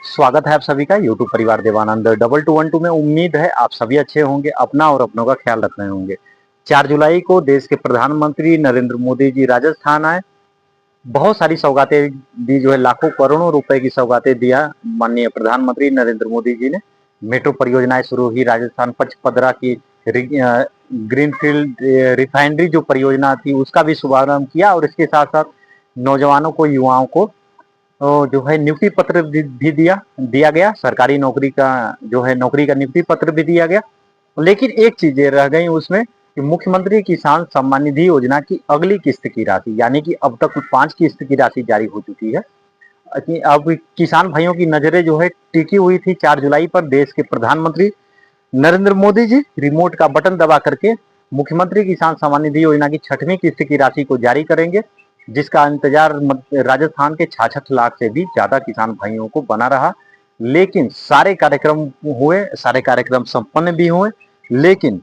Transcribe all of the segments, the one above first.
स्वागत है आप सभी का यूट्यूब परिवार देवानंद 2212 में। उम्मीद है आप सभी अच्छे होंगे, अपना और अपनों का ख्याल रख रहे होंगे। 4 जुलाई को देश के प्रधानमंत्री नरेंद्र मोदी जी राजस्थान आए। बहुत सारी सौगातें दी, जो है लाखों करोड़ों रुपए की सौगातें दिया माननीय प्रधानमंत्री नरेंद्र मोदी जी ने। मेट्रो परियोजनाएं शुरू हुई, राजस्थान पचपदरा की ग्रीनफील्ड रिफाइनरी जो परियोजना थी उसका भी शुभारंभ किया, और इसके साथ साथ नौजवानों को, युवाओं को जो है नियुक्ति पत्र भी दिया गया। सरकारी नौकरी का जो है नौकरी का नियुक्ति पत्र भी दिया गया। लेकिन एक चीजें रह गई उसमें कि मुख्यमंत्री किसान सम्मान निधि योजना की अगली किस्त की राशि, यानी कि अब तक 5 किस्त की राशि जारी हो चुकी है। अब किसान भाइयों की नजरें जो है टिकी हुई थी 4 जुलाई पर। देश के प्रधानमंत्री नरेंद्र मोदी जी रिमोट का बटन दबा करके मुख्यमंत्री किसान सम्मान निधि योजना की 6वीं किस्त की राशि को जारी करेंगे, जिसका इंतजार राजस्थान के 66 लाख से भी ज्यादा किसान भाइयों को बना रहा। लेकिन सारे कार्यक्रम हुए, सारे कार्यक्रम संपन्न भी हुए, लेकिन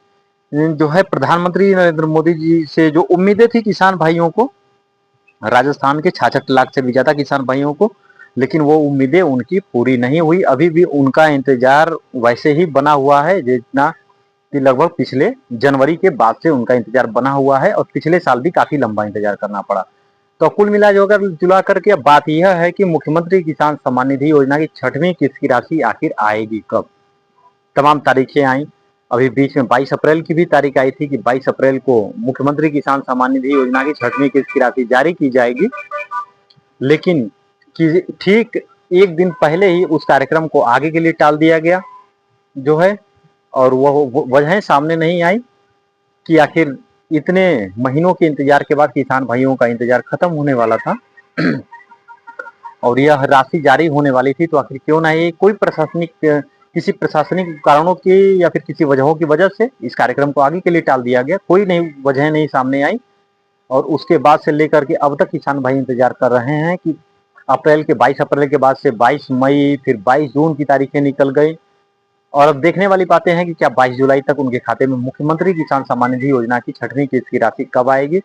जो है प्रधानमंत्री नरेंद्र मोदी जी से जो उम्मीदें थी किसान भाइयों को, राजस्थान के 66 लाख से भी ज्यादा किसान भाइयों को, लेकिन वो उम्मीदें उनकी पूरी नहीं हुई। अभी भी उनका इंतजार वैसे ही बना हुआ है जितना कि लगभग पिछले जनवरी के बाद से उनका इंतजार बना हुआ है, और पिछले साल भी काफी लंबा इंतजार करना पड़ा। तो कुल मिला जुला करके अब बात यह है कि मुख्यमंत्री किसान सम्मान निधि योजना की 6वीं किस्त की राशि आखिर आएगी कब। तमाम तारीखें आई। अभी बीच में 22 अप्रैल की भी तारीख आई थी कि 22 अप्रैल को मुख्यमंत्री किसान सम्मान निधि योजना की 6वीं किस्त की राशि जारी की जाएगी। लेकिन ठीक एक दिन पहले ही उस कार्यक्रम को आगे के लिए टाल दिया गया जो है, और वह वजह सामने नहीं आई कि आखिर इतने महीनों के इंतजार के बाद किसान भाइयों का इंतजार खत्म होने वाला था और यह राशि जारी होने वाली थी, तो आखिर क्यों ना ये कोई किसी प्रशासनिक कारणों की या फिर किसी वजहों की वजह से इस कार्यक्रम को आगे के लिए टाल दिया गया। कोई नहीं वजह नहीं सामने आई, और उसके बाद से लेकर के अब तक किसान भाई इंतजार कर रहे हैं कि 22 अप्रैल के बाद से 22 मई, फिर 22 जून की तारीखें निकल गई, और अब देखने वाली बातें हैं कि क्या 22 जुलाई तक उनके खाते में मुख्यमंत्री किसान सम्मान निधि योजना की 6वीं किस्त की राशि कब आएगी।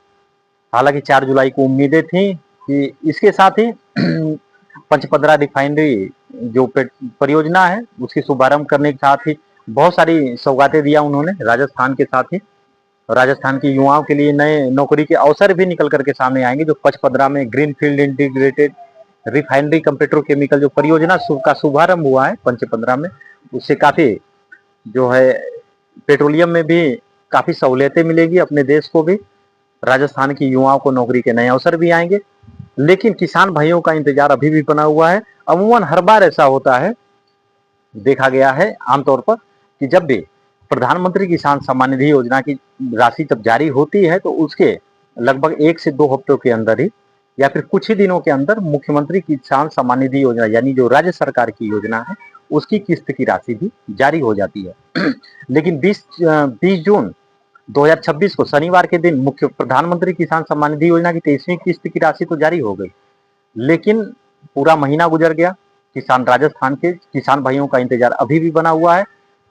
हालांकि 4 जुलाई को उम्मीदें थी कि इसके साथ ही पंचपदरा रिफाइनरी जो परियोजना है उसकी शुभारंभ करने के साथ ही बहुत सारी सौगातें दिया उन्होंने राजस्थान के साथ ही। राजस्थान के युवाओं के लिए नए नौकरी के अवसर भी निकल करके सामने आएंगे। जो पचपदरा में ग्रीनफील्ड इंटीग्रेटेड रिफाइनरी कम पेट्रोकेमिकल जो परियोजना का शुभारंभ हुआ है पंचपदरा में, उससे काफी जो है पेट्रोलियम में भी काफी सहूलियतें मिलेगी अपने देश को भी। राजस्थान की युवाओं को नौकरी के नए अवसर भी आएंगे। लेकिन किसान भाइयों का इंतजार अभी भी बना हुआ है। अमूमन हर बार ऐसा होता है, देखा गया है आमतौर पर, कि जब भी प्रधानमंत्री किसान सम्मान निधि योजना की राशि जब जारी होती है तो उसके लगभग 1 से 2 हफ्तों के अंदर ही या फिर कुछ ही दिनों के अंदर मुख्यमंत्री किसान सम्मान निधि योजना यानी जो राज्य सरकार की योजना है उसकी किस्त की राशि भी जारी हो जाती है। लेकिन 20 जून 2026 को शनिवार के दिन मुख्य प्रधानमंत्री किसान सम्मान निधि योजना की 23वीं किस्त की राशि तो जारी हो गई, लेकिन पूरा महीना गुजर गया। राजस्थान के किसान भाइयों का इंतजार अभी भी बना हुआ है।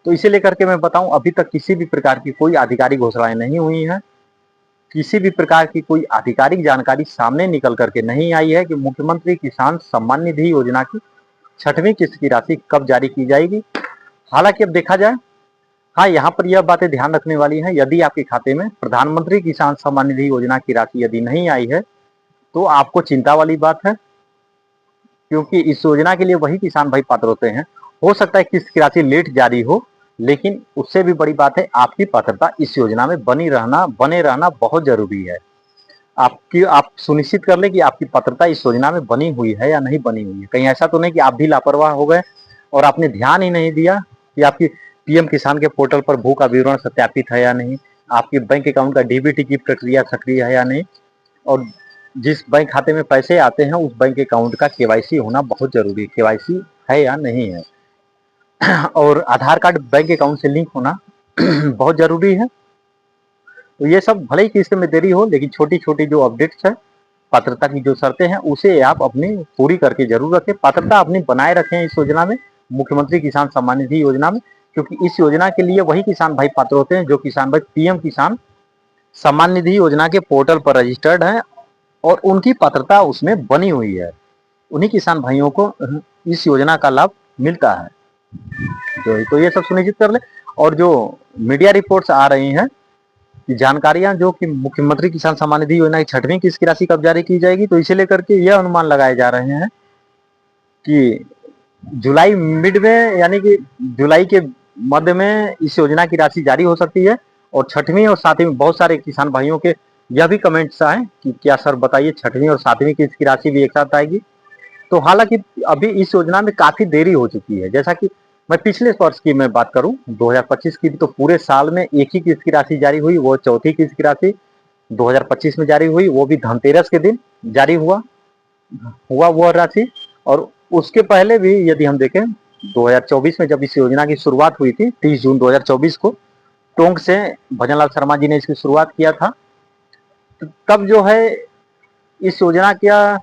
तो इसे लेकर के मैं बताऊं, अभी तक किसी भी प्रकार की कोई आधिकारिक घोषणाएं नहीं हुई हैं, किसी भी प्रकार की कोई आधिकारिक जानकारी सामने निकल करके नहीं आई है कि मुख्यमंत्री किसान सम्मान निधि योजना की 6वीं किस्त की राशि कब जारी की जाएगी। हालांकि अब देखा जाए, हाँ यहाँ पर यह बातें ध्यान रखने वाली हैं, यदि आपके खाते में प्रधानमंत्री किसान सम्मान निधि योजना की राशि यदि नहीं आई है तो आपको चिंता वाली बात है, क्योंकि इस योजना के लिए वही किसान भाई पात्र होते हैं। हो सकता है किस्त की राशि लेट जारी हो, लेकिन उससे भी बड़ी बात है आपकी पात्रता इस योजना में बने रहना बहुत जरूरी है। आप सुनिश्चित कर ले कि आपकी पात्रता इस योजना में बनी हुई है या नहीं बनी हुई है। कहीं ऐसा तो नहीं कि आप भी लापरवाह हो गए और आपने ध्यान ही नहीं दिया कि आपकी पीएम किसान के पोर्टल पर भू का विवरण सत्यापित है या नहीं, आपके बैंक अकाउंट का डीबीटी की प्रक्रिया सक्रिय है या नहीं, और जिस बैंक खाते में पैसे आते हैं उस बैंक अकाउंट का केवाईसी होना बहुत जरूरी है, केवाईसी है या नहीं है, और आधार कार्ड बैंक अकाउंट से लिंक होना बहुत जरूरी है। तो ये सब भले ही किस्त में देरी हो, लेकिन छोटी छोटी जो अपडेट्स है, पात्रता की जो शर्तें हैं उसे आप अपनी पूरी करके जरूर रखें, पात्रता अपनी बनाए रखें इस योजना में, मुख्यमंत्री किसान सम्मान निधि योजना में। क्योंकि इस योजना के लिए वही किसान भाई पात्र होते हैं जो किसान भाई पीएम किसान सम्मान निधि योजना के पोर्टल पर रजिस्टर्ड है और उनकी पात्रता उसमें बनी हुई है। उन्हीं किसान भाइयों को इस योजना का लाभ मिलता है। तो ये सब सुनिश्चित कर ले। और जो मीडिया रिपोर्ट्स आ रही हैं कि जानकारियां जो कि मुख्यमंत्री किसान सम्मान निधि योजना की 6वीं किस्त की राशि कब जारी की जाएगी, तो इसे लेकर के यह अनुमान लगाए जा रहे हैं कि जुलाई मिड में, यानी कि जुलाई के मध्य में इस योजना की राशि जारी हो सकती है। और 6वीं और 7वीं, बहुत सारे किसान भाइयों के यह भी कमेंट्स आए कि क्या सर बताइए 6वीं और 7वीं किस्त की राशि भी एक साथ आएगी। तो हालांकि अभी इस योजना में काफी देरी हो चुकी है। जैसा कि मैं पिछले वर्ष की मैं बात करूं 2025 की, तो पूरे साल में एक ही किस्त की राशि जारी हुई, वो चौथी किस्त की राशि 2025 में जारी हुई, वो भी धनतेरस के दिन जारी हुआ वो राशि। और उसके पहले भी यदि हम देखें 2024 में जब इस योजना की शुरुआत हुई थी 30 जून 2024 को, टोंक से भजनलाल शर्मा जी ने इसकी शुरुआत किया था। तो तब जो है इस योजना का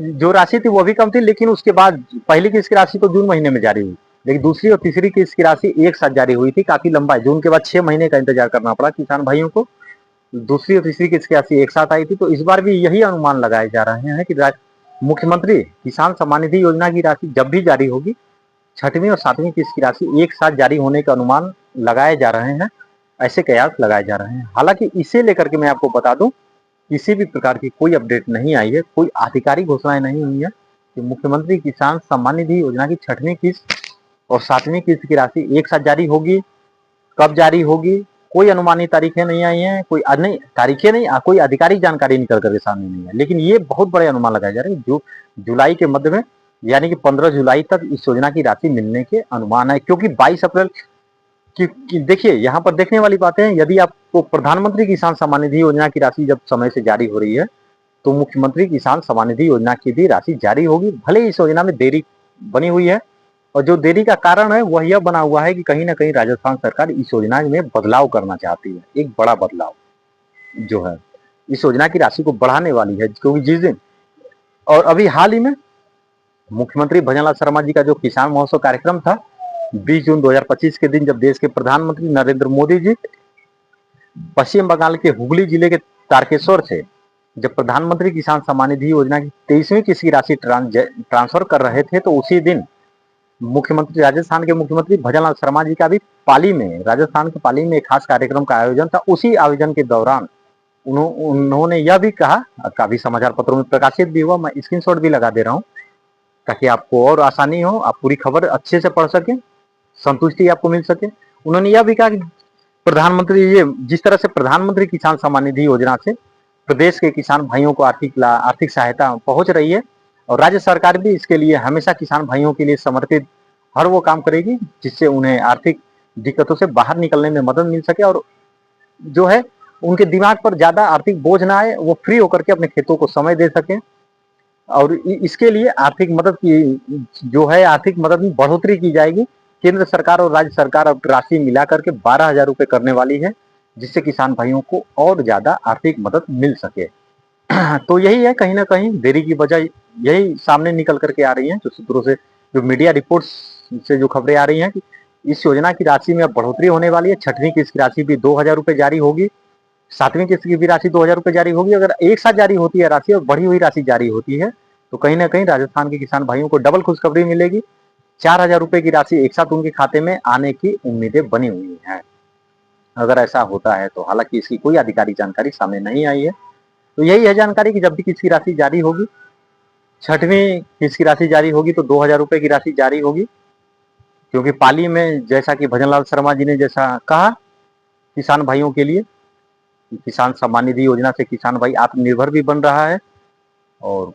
जो राशि थी वो भी कम थी, लेकिन उसके बाद पहली किस्त की राशि तो जून महीने में जारी हुई, लेकिन दूसरी और तीसरी किस्त की राशि एक साथ जारी हुई थी। काफी लंबा है, जून के बाद 6 महीने का इंतजार करना पड़ा किसान भाइयों को। दूसरी और तीसरी किस्त की राशि एक साथ आई थी। तो इस बार भी यही अनुमान लगाए जा रहे हैं कि मुख्यमंत्री किसान सम्मान निधि योजना की राशि जब भी जारी होगी 6वीं और 7वीं किस्त की राशि एक साथ जारी होने का अनुमान लगाए जा रहे हैं, ऐसे कयास लगाए जा रहे हैं। हालांकि इसे लेकर के मैं आपको बता दूं, किसी भी प्रकार की कोई अपडेट नहीं आई है, कोई आधिकारिक घोषणाएं नहीं हुई है कि मुख्यमंत्री किसान सम्मान निधि योजना की 6वीं किस्त और 7वीं किस्त की राशि एक साथ जारी होगी। कब जारी होगी, कोई अनुमानित तारीखें नहीं आई हैं, कोई नहीं तारीखें नहीं, कोई आधिकारिक जानकारी निकल करके सामने नहीं है। लेकिन ये बहुत बड़े अनुमान लगाए जा रहे हैं जो जुलाई के मध्य में, यानी कि 15 जुलाई तक इस योजना की राशि मिलने के अनुमान है। क्योंकि 22 अप्रैल कि देखिए यहाँ पर देखने वाली बातें हैं, यदि आपको प्रधानमंत्री किसान सम्मान निधि योजना की राशि जब समय से जारी हो रही है, तो मुख्यमंत्री किसान सम्मान निधि योजना की भी राशि जारी होगी। भले ही इस योजना में देरी बनी हुई है, और जो देरी का कारण है वह यह बना हुआ है कि कहीं ना कहीं राजस्थान सरकार इस योजना में बदलाव करना चाहती है, एक बड़ा बदलाव जो है इस योजना की राशि को बढ़ाने वाली है। क्योंकि जिस दिन, और अभी हाल ही में मुख्यमंत्री भजनलाल शर्मा जी का जो किसान महोत्सव कार्यक्रम था 20 जून 2025 के दिन, जब देश के प्रधानमंत्री नरेंद्र मोदी जी पश्चिम बंगाल के हुगली जिले के तारकेश्वर से जब प्रधानमंत्री किसान सम्मान निधि योजना की 23वीं किस्त की राशि ट्रांसफर कर रहे थे, तो उसी दिन मुख्यमंत्री, राजस्थान के मुख्यमंत्री भजनलाल शर्मा जी का भी पाली में, राजस्थान के पाली में एक खास कार्यक्रम का आयोजन था। उसी आयोजन के दौरान उन्होंने यह भी कहा, काफी समाचार पत्रों में प्रकाशित भी हुआ, मैं स्क्रीनशॉट भी लगा दे रहा हूँ ताकि आपको और आसानी हो, आप पूरी खबर अच्छे से पढ़ सके, संतुष्टि आपको मिल सके। उन्होंने यह भी कहा कि प्रधानमंत्री, ये जिस तरह से प्रधानमंत्री किसान सम्मान निधि योजना से प्रदेश के किसान भाइयों को आर्थिक सहायता पहुंच रही है, और राज्य सरकार भी इसके लिए हमेशा किसान भाइयों के लिए समर्पित हर वो काम करेगी जिससे उन्हें आर्थिक दिक्कतों से बाहर निकलने में मदद मिल सके, और जो है उनके दिमाग पर ज्यादा आर्थिक बोझ ना आए, वो फ्री होकर के अपने खेतों को समय दे सके। और इसके लिए आर्थिक मदद की जो है, आर्थिक मदद में बढ़ोतरी की जाएगी। केंद्र सरकार और राज्य सरकार अब राशि मिला करके 12,000 रुपए करने वाली है, जिससे किसान भाइयों को और ज्यादा आर्थिक मदद मिल सके। तो यही है, कहीं ना कहीं देरी की वजह यही सामने निकल करके आ रही है, जो सूत्रों से, जो मीडिया रिपोर्ट्स से जो खबरें आ रही हैं कि इस योजना की राशि में अब बढ़ोतरी होने वाली है। 6वीं किस्त की राशि भी 2,000 रुपए जारी होगी, 7वीं किस्त की भी राशि 2,000 रुपए जारी होगी। अगर एक साथ जारी होती है राशि और बढ़ी हुई राशि जारी होती है, तो कहीं ना कहीं राजस्थान के किसान भाइयों को डबल खुशखबरी मिलेगी। 4,000 रुपए की राशि एक साथ उनके खाते में आने की उम्मीदें बनी हुई हैं, अगर ऐसा होता है तो। हालांकि इसकी कोई आधिकारिक जानकारी सामने नहीं आई है। तो यही है जानकारी कि जब भी किस्त की राशि जारी होगी, 6वीं किस्त की राशि जारी होगी, तो 2,000 रुपए की राशि जारी होगी। क्योंकि पाली में, जैसा कि भजनलाल शर्मा जी ने जैसा कहा, किसान भाइयों के लिए किसान सम्मान निधि योजना से किसान भाई आत्मनिर्भर भी बन रहा है, और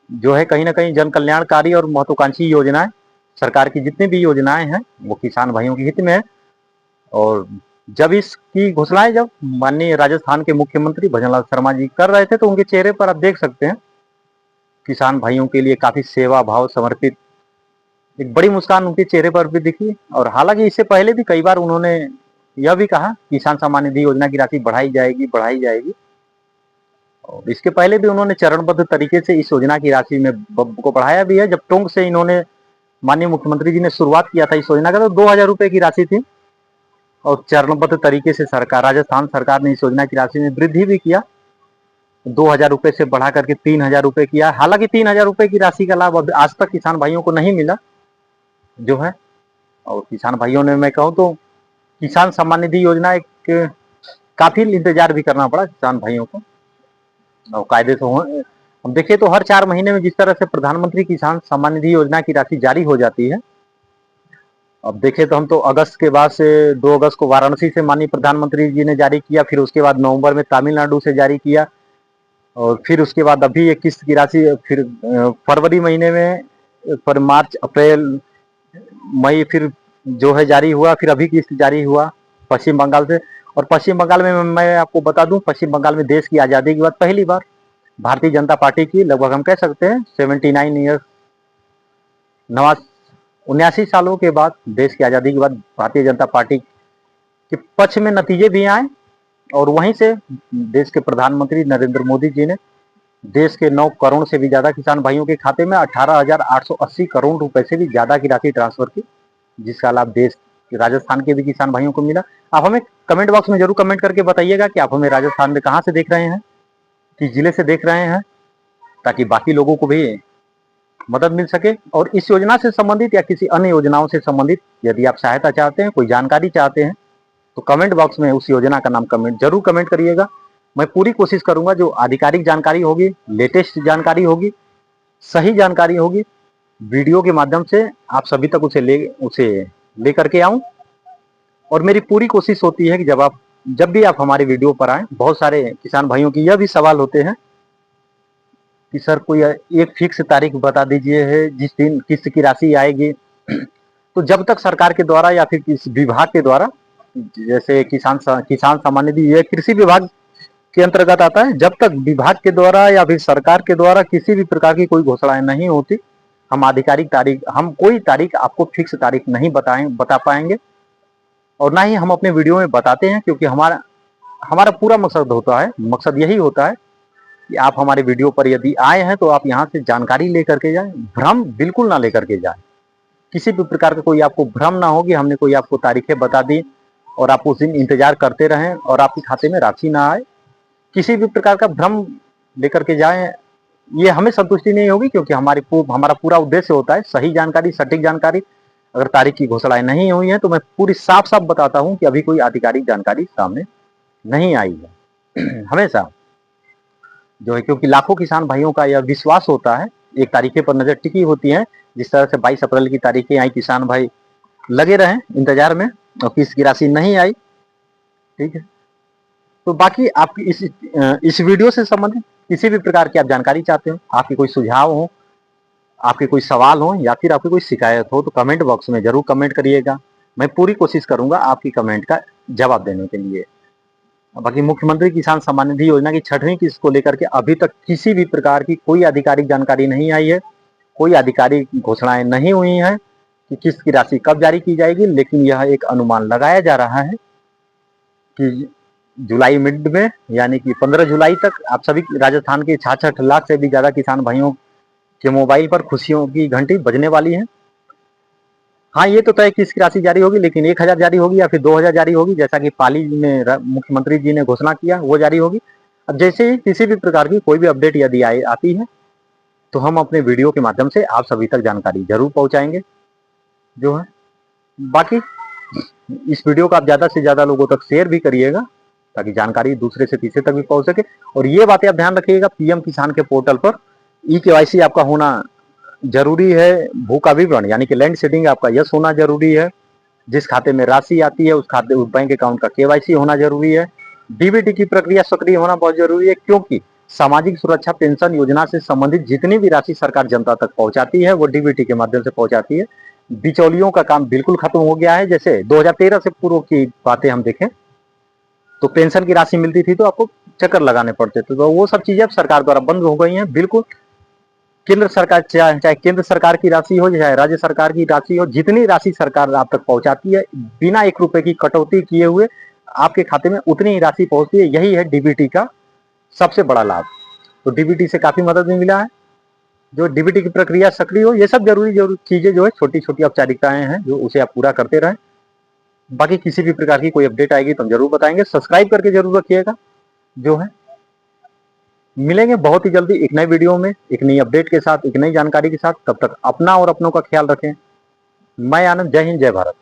जो है कहीं ना कहीं जन कल्याणकारी और महत्वाकांक्षी योजनाएं, सरकार की जितनी भी योजनाएं हैं वो किसान भाइयों के हित में है। और जब इसकी घोषणाएं जब माननीय राजस्थान के मुख्यमंत्री भजनलाल शर्मा जी कर रहे थे, तो उनके चेहरे पर आप देख सकते हैं किसान भाइयों के लिए काफी सेवा भाव समर्पित एक बड़ी मुस्कान उनके चेहरे पर भी दिखी। और हालांकि इससे पहले भी कई बार उन्होंने यह भी कहा किसान सम्मान निधि योजना की राशि बढ़ाई जाएगी, बढ़ाई जाएगी। और इसके पहले भी उन्होंने चरणबद्ध तरीके से इस योजना की राशि में को बढ़ाया भी है। जब टोंक से इन्होंने, माननीय मुख्यमंत्री जी ने शुरुआत किया था इस योजना का, तो 2,000 रुपए की राशि थी, और चरणबद्ध तरीके से सरकार, राजस्थान सरकार ने इस योजना की राशि में वृद्धि भी किया। 2,000 रुपए से बढ़ा करके 3,000 रुपए किया। हालांकि 3,000 रुपए की राशि का लाभ आज तक किसान भाइयों को नहीं मिला जो है। और किसान भाइयों ने, मैं कहूँ तो किसान सम्मान निधि योजना एक काफी इंतजार भी करना पड़ा किसान भाइयों को। और कायदे से हम देखिए तो हर 4 महीने में जिस तरह से प्रधानमंत्री किसान सम्मान निधि योजना की राशि जारी हो जाती है, अब देखें तो हम तो अगस्त के बाद से 2 अगस्त को वाराणसी से माननीय प्रधानमंत्री जी ने जारी किया, फिर उसके बाद नवंबर में तमिलनाडु से जारी किया, और फिर उसके बाद अभी एक किस्त की राशि फिर फरवरी महीने में, पर मार्च अप्रैल मई फिर जो है जारी हुआ, फिर अभी किस्त जारी हुआ पश्चिम बंगाल से। और पश्चिम बंगाल में मैं आपको बता दूं, पश्चिम बंगाल में देश की आज़ादी के बाद पहली बार भारतीय जनता पार्टी की लगभग हम कह सकते हैं 79 ईयर्स, 79 सालों के बाद, देश की आज़ादी के बाद भारतीय जनता पार्टी के पक्ष में नतीजे भी आए। और वहीं से देश के प्रधानमंत्री नरेंद्र मोदी जी ने देश के 9 करोड़ से भी ज्यादा किसान भाइयों के खाते में 18,880 करोड़ रुपए से भी ज्यादा की राशि ट्रांसफर की, जिसका लाभ देश राजस्थान के भी किसान भाइयों को मिला। आप हमें कमेंट बॉक्स में जरूर कमेंट करके बताइएगा कि आप हमें राजस्थान में कहाँ से देख रहे हैं, किस जिले से देख रहे हैं, ताकि बाकी लोगों को भी मदद मिल सके। और इस योजना से संबंधित या किसी अन्य योजनाओं से संबंधित यदि आप सहायता चाहते हैं, कोई जानकारी चाहते हैं, तो कमेंट बॉक्स में उस योजना का नाम जरूर कमेंट करिएगा। मैं पूरी कोशिश करूंगा जो आधिकारिक जानकारी होगी, लेटेस्ट जानकारी होगी, सही जानकारी होगी, वीडियो के माध्यम से आप सभी तक उसे ले करके आऊं। और मेरी पूरी कोशिश होती है कि जब भी आप हमारे वीडियो पर आए, बहुत सारे किसान भाइयों की यह भी सवाल होते हैं कि सर कोई एक फिक्स तारीख बता दीजिए है जिस दिन किस्त की राशि आएगी। तो जब तक सरकार के द्वारा या फिर किस विभाग के द्वारा, जैसे किसान सम्मान निधि यह कृषि विभाग के अंतर्गत आता है, जब तक विभाग के द्वारा या फिर सरकार के द्वारा किसी भी प्रकार की कोई घोषणाएं नहीं होती, हम आधिकारिक तारीख, हम कोई तारीख आपको फिक्स तारीख नहीं बता पाएंगे। और ना ही हम अपने वीडियो में बताते हैं, क्योंकि हमारा पूरा मकसद यही होता है कि आप हमारे वीडियो पर यदि आए हैं तो आप यहाँ से जानकारी लेकर के जाएं, भ्रम बिल्कुल ना लेकर के जाएं। किसी भी प्रकार का कोई आपको भ्रम ना हो कि हमने कोई आपको तारीखें बता दी और आप उस दिन इंतजार करते रहें और आपके खाते में राशि ना आए। किसी भी प्रकार का भ्रम लेकर के जाएं, ये हमें संतुष्टि नहीं होगी, क्योंकि हमारा पूरा उद्देश्य होता है सही जानकारी, सटीक जानकारी। अगर तारीख की घोषणाएं नहीं हुई है तो मैं पूरी साफ साफ बताता हूं कि अभी कोई आधिकारिक जानकारी सामने नहीं आई है। हमेशा जो है, क्योंकि लाखों किसान भाइयों का यह विश्वास होता है, एक तारीखें पर नजर टिकी होती है। जिस तरह से 22 अप्रैल की तारीखें आई, किसान भाई लगे रहे इंतजार में और किस्त की राशि नहीं आई। ठीक है, तो बाकी आपकी इस वीडियो से संबंधित किसी भी प्रकार की आप जानकारी चाहते हो, आपके कोई सुझाव हो, आपके कोई सवाल हो या फिर आपकी कोई शिकायत हो, तो कमेंट बॉक्स में जरूर कमेंट करिएगा। मैं पूरी कोशिश करूंगा आपकी कमेंट का जवाब देने के लिए। बाकी मुख्यमंत्री किसान सम्मान निधि योजना की 6वीं किस्त को लेकर के अभी तक किसी भी प्रकार की कोई आधिकारिक जानकारी नहीं आई है, कोई आधिकारिक घोषणाएं नहीं हुई हैं कि किस्त की राशि कब जारी की जाएगी। लेकिन यह एक अनुमान लगाया जा रहा है कि जुलाई मिड में, यानी कि 15 जुलाई तक आप सभी राजस्थान के 66 लाख से भी ज्यादा किसान भाइयों के मोबाइल पर खुशियों की घंटी बजने वाली है। हाँ, ये तो तय कि इसकी राशि जारी होगी, लेकिन 1,000 जारी होगी या फिर 2,000 जारी होगी, जैसा कि पाली में मुख्यमंत्री जी ने घोषणा किया, वो जारी होगी। अब जैसे ही किसी भी प्रकार की कोई भी अपडेट यदि आती है तो हम अपने वीडियो के माध्यम से आप सभी तक जानकारी जरूर पहुंचाएंगे जो है। बाकी इस वीडियो को आप ज्यादा से ज्यादा लोगों तक शेयर भी करिएगा, ताकि जानकारी दूसरे से तीसरे तक भी पहुंच सके। और ये बातें आप ध्यान रखिएगा, पीएम किसान के पोर्टल पर ई-केवाईसी आपका होना जरूरी है, भू का विवरण यानी कि लैंड सीडिंग आपका यस होना जरूरी है, जिस खाते में राशि आती है उस बैंक अकाउंट का केवाईसी होना जरूरी है, डीबीटी की प्रक्रिया सक्रिय होना बहुत जरूरी है, क्योंकि सामाजिक सुरक्षा पेंशन योजना से संबंधित जितनी भी राशि सरकार जनता तक पहुंचाती है वो डीबीटी के माध्यम से पहुंचाती है। बिचौलियों का काम बिल्कुल खत्म हो गया है। जैसे 2013 से पूर्व की बातें हम देखें तो पेंशन की राशि मिलती थी तो आपको चक्कर लगाने पड़ते थे, तो वो सब चीजें अब सरकार द्वारा बंद हो गई हैं। बिल्कुल केंद्र सरकार, चाहे केंद्र सरकार की राशि हो चाहे राज्य सरकार की राशि हो, जितनी राशि सरकार आप तक पहुंचाती है बिना 1 रुपए की कटौती किए हुए आपके खाते में उतनी ही राशि पहुंचती है। यही है डीबीटी का सबसे बड़ा लाभ। तो डीबीटी से काफी मदद भी मिला है। जो डीबीटी की प्रक्रिया सक्रिय हो, ये सब जरूरी चीजें जो है, छोटी छोटी औपचारिकताएं हैं जो उसे आप पूरा करते रहें। बाकी किसी भी प्रकार की कोई अपडेट आएगी तो हम जरूर बताएंगे। सब्सक्राइब करके जरूर रखिएगा जो है। मिलेंगे बहुत ही जल्दी एक नए वीडियो में, एक नई अपडेट के साथ, एक नई जानकारी के साथ। तब तक अपना और अपनों का ख्याल रखें। मैं आनंद, जय हिंद, जय भारत।